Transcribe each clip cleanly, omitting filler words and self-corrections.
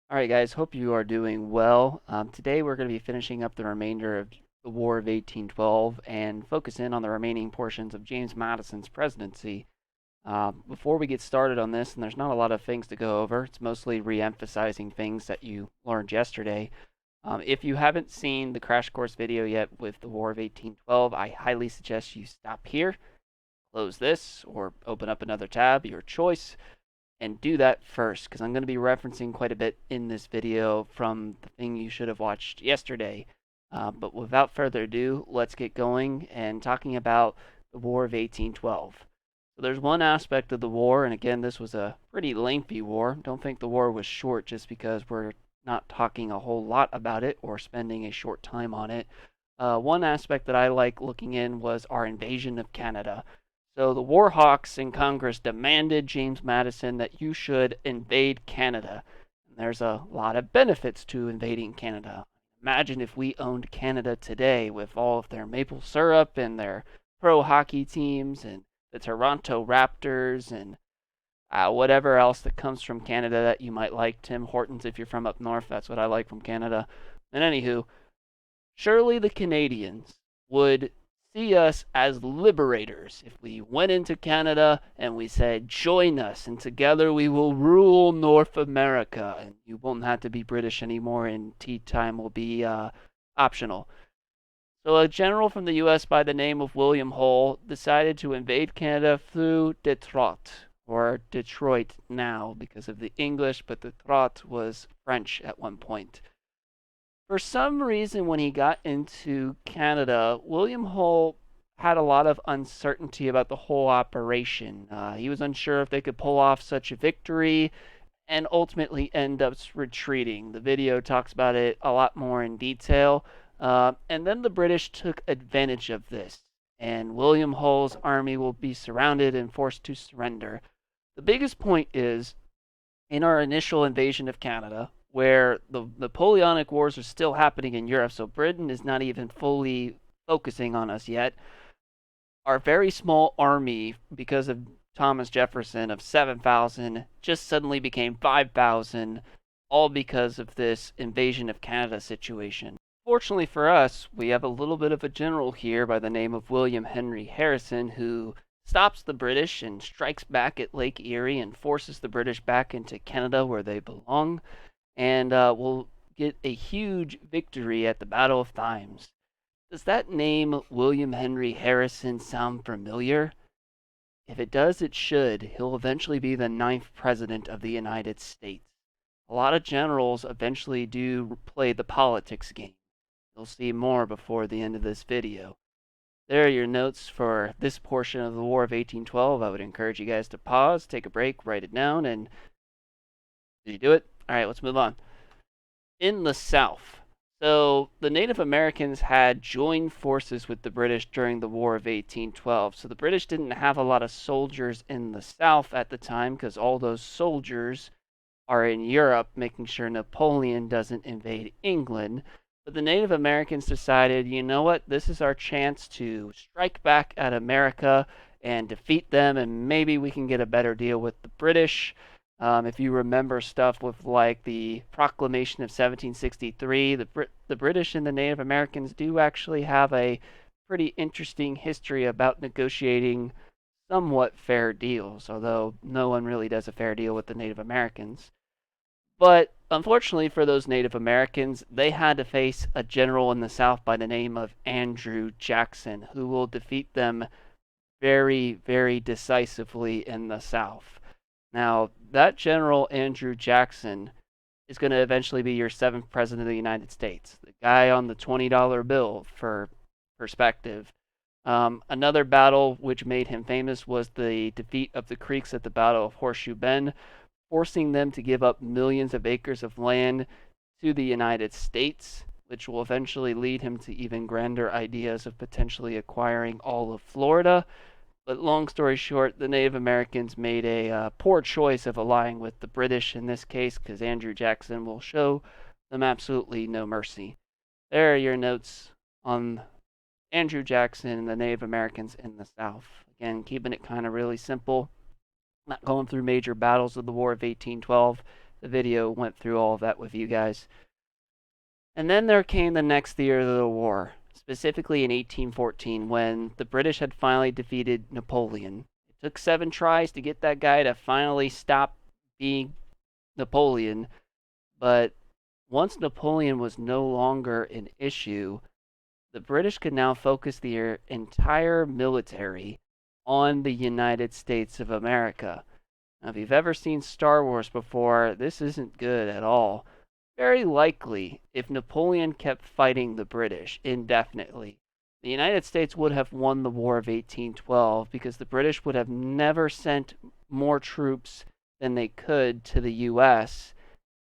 All right, guys, hope you are doing well. Today we're going to be finishing up the remainder of the War of 1812 and focus in on the remaining portions of James Madison's presidency. Before we get started on this, and there's not a lot of things to go over, it's mostly re-emphasizing things that you learned yesterday. If you haven't seen the crash course video yet with the War of 1812, I highly suggest you stop here, close this, or open up another tab, your choice, and do that first because I'm going to be referencing quite a bit in this video from the thing you should have watched yesterday. But without further ado, let's get going and talking about the War of 1812. So there's one aspect of the war, and again, this was a pretty lengthy war. Don't think the war was short just because we're not talking a whole lot about it or spending a short time on it. One aspect that I like looking in was our invasion of Canada. So the Warhawks in Congress demanded James Madison that you should invade Canada. And there's a lot of benefits to invading Canada. Imagine if we owned Canada today with all of their maple syrup and their pro hockey teams and the Toronto Raptors and whatever else that comes from Canada that you might like. Tim Hortons, if you're from up north, that's what I like from Canada. And anywho, surely the Canadians would see us as liberators if we went into Canada and we said, join us, and together we will rule North America, and you won't have to be British anymore, and tea time will be optional. So, a general from the U.S. by the name of William Hull decided to invade Canada through Detroit, or Detroit now because of the English, but Detroit was French at one point. For some reason, when he got into Canada, William Hull had a lot of uncertainty about the whole operation. He was unsure if they could pull off such a victory and ultimately end up retreating. The video talks about it a lot more in detail. And then the British took advantage of this, and William Hull's army will be surrounded and forced to surrender. The biggest point is in our initial invasion of Canada, where the Napoleonic Wars are still happening in Europe, so Britain is not even fully focusing on us yet. Our very small army, because of Thomas Jefferson, of 7,000, just suddenly became 5,000, all because of this invasion of Canada situation. Fortunately for us, we have a little bit of a general here by the name of William Henry Harrison who stops the British and strikes back at Lake Erie and forces the British back into Canada where they belong, and will get a huge victory at the Battle of Thames. Does that name, William Henry Harrison, sound familiar? If it does, it should. He'll eventually be the ninth president of the United States. A lot of generals eventually do play the politics game. You'll see more before the end of this video. There are your notes for this portion of the War of 1812. I would encourage you guys to pause, take a break, write it down, and did you do it? All right, let's move on. In the South, so the Native Americans had joined forces with the British during the War of 1812. So the British didn't have a lot of soldiers in the South at the time because all those soldiers are in Europe, making sure Napoleon doesn't invade England. But the Native Americans decided, you know what, this is our chance to strike back at America and defeat them, and maybe we can get a better deal with the British. If you remember stuff with like the Proclamation of 1763, the British and the Native Americans do actually have a pretty interesting history about negotiating somewhat fair deals, although no one really does a fair deal with the Native Americans. But unfortunately for those Native Americans, they had to face a general in the South by the name of Andrew Jackson, who will defeat them very, very decisively in the South. Now, that General Andrew Jackson is going to eventually be your seventh president of the United States. The guy on the $20 bill, for perspective. Another battle which made him famous was the defeat of the Creeks at the Battle of Horseshoe Bend, forcing them to give up millions of acres of land to the United States, which will eventually lead him to even grander ideas of potentially acquiring all of Florida. But long story short, the Native Americans made a poor choice of allying with the British in this case because Andrew Jackson will show them absolutely no mercy. There are your notes on Andrew Jackson and the Native Americans in the South. Again, keeping it kind of really simple, not going through major battles of the War of 1812. the video went through all of that with you guys. And then there came the next year of the war, specifically in 1814, when the British had finally defeated Napoleon. It took 7 tries to get that guy to finally stop being Napoleon, but once Napoleon was no longer an issue, the British could now focus their entire military on the United States of America. Now, if you've ever seen Star Wars before, this isn't good at all. Very likely, if Napoleon kept fighting the British indefinitely, the United States would have won the War of 1812 because the British would have never sent more troops than they could to the U.S.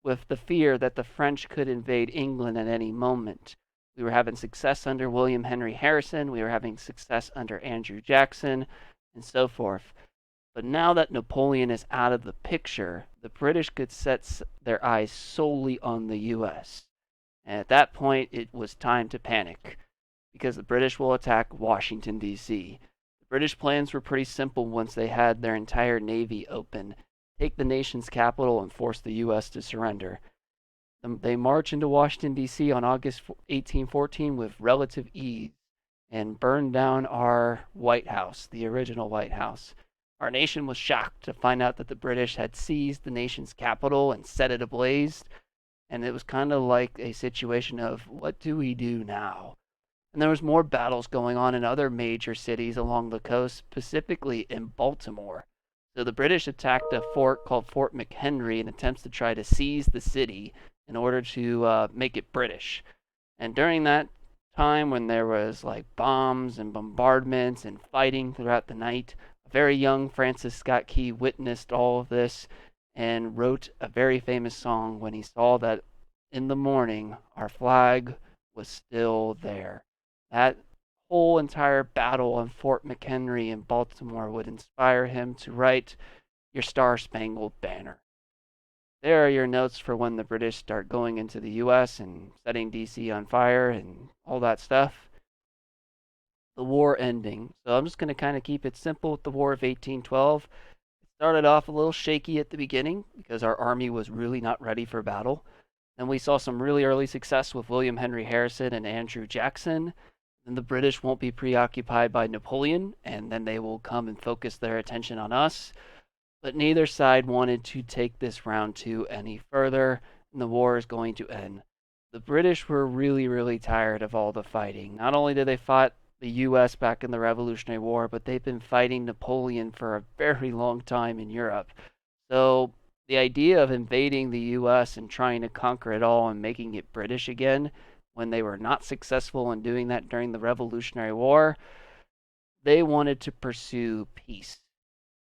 with the fear that the French could invade England at any moment. We were having success under William Henry Harrison, we were having success under Andrew Jackson, and so forth. But now that Napoleon is out of the picture, the British could set their eyes solely on the U.S. And at that point, it was time to panic, because the British will attack Washington, D.C. The British plans were pretty simple once they had their entire navy open: take the nation's capital and force the U.S. to surrender. They march into Washington, D.C. on August 1814 with relative ease and burn down our White House, the original White House. Our nation was shocked to find out that the British had seized the nation's capital and set it ablaze, and it was kind of like a situation of, what do we do now? And there was more battles going on in other major cities along the coast, specifically in Baltimore. So the British attacked a fort called Fort McHenry in attempts to try to seize the city in order to make it British. And during that time, when there was like bombs and bombardments and fighting throughout the night, very young Francis Scott Key witnessed all of this and wrote a very famous song when he saw that in the morning our flag was still there. That whole entire battle on Fort McHenry in Baltimore would inspire him to write Your Star-Spangled Banner. There are your notes for when the British start going into the U.S. and setting D.C. on fire and all that stuff. The war ending. So I'm just going to kind of keep it simple with the War of 1812. It started off a little shaky at the beginning because our army was really not ready for battle. Then we saw some really early success with William Henry Harrison and Andrew Jackson. Then the British won't be preoccupied by Napoleon, and then they will come and focus their attention on us. But neither side wanted to take this round 2 any further, and the war is going to end. The British were really, really tired of all the fighting. Not only did they fight the U.S. back in the Revolutionary War, but they've been fighting Napoleon for a very long time in Europe. So the idea of invading the U.S. and trying to conquer it all and making it British again, when they were not successful in doing that during the Revolutionary War, they wanted to pursue peace.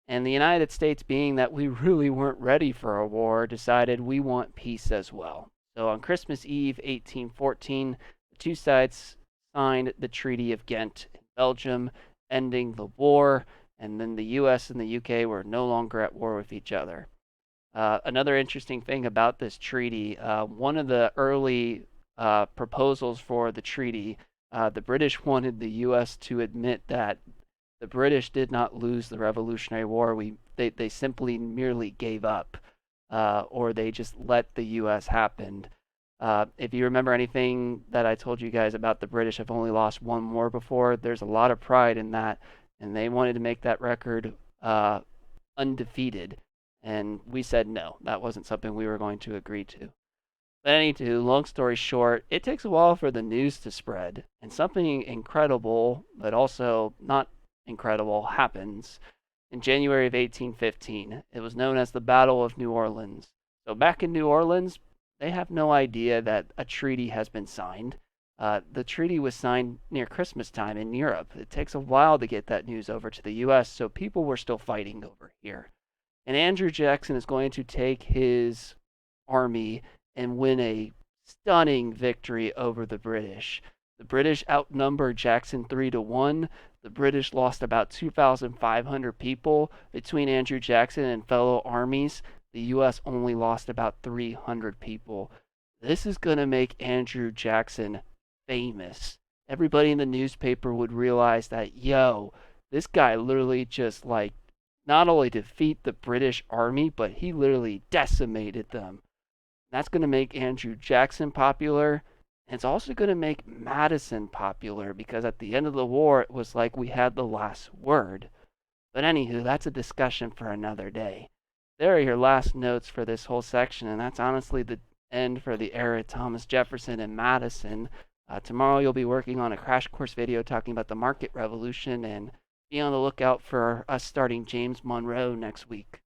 And the United States, being that we really weren't ready for a war, decided we want peace as well. So on Christmas Eve, 1814, the two sides signed the Treaty of Ghent in Belgium, ending the war, and then the US and the UK were no longer at war with each other. Another interesting thing about this treaty, one of the early proposals for the treaty, the British wanted the US to admit that the British did not lose the Revolutionary War. They simply merely gave up, or they just let the US happen. If you remember anything that I told you guys about the British have only lost one war before, there's a lot of pride in that, and they wanted to make that record undefeated. And we said no, that wasn't something we were going to agree to. But anywho, long story short, it takes a while for the news to spread, and something incredible, but also not incredible, happens in January of 1815. It was known as the Battle of New Orleans. So back in New Orleans, they have no idea that a treaty has been signed. The treaty was signed near Christmas time in Europe. It takes a while to get that news over to the U.S., so people were still fighting over here. And Andrew Jackson is going to take his army and win a stunning victory over the British. The British outnumbered Jackson 3-1. The British lost about 2,500 people between Andrew Jackson and fellow armies. The U.S. only lost about 300 people. This is going to make Andrew Jackson famous. Everybody in the newspaper would realize that, this guy literally just not only defeat the British army, but he literally decimated them. That's going to make Andrew Jackson popular. And it's also going to make Madison popular because at the end of the war, it was like we had the last word. But anywho, that's a discussion for another day. There are your last notes for this whole section, and that's honestly the end for the era of Thomas Jefferson and Madison. Tomorrow you'll be working on a crash course video talking about the market revolution, and be on the lookout for us starting James Monroe next week.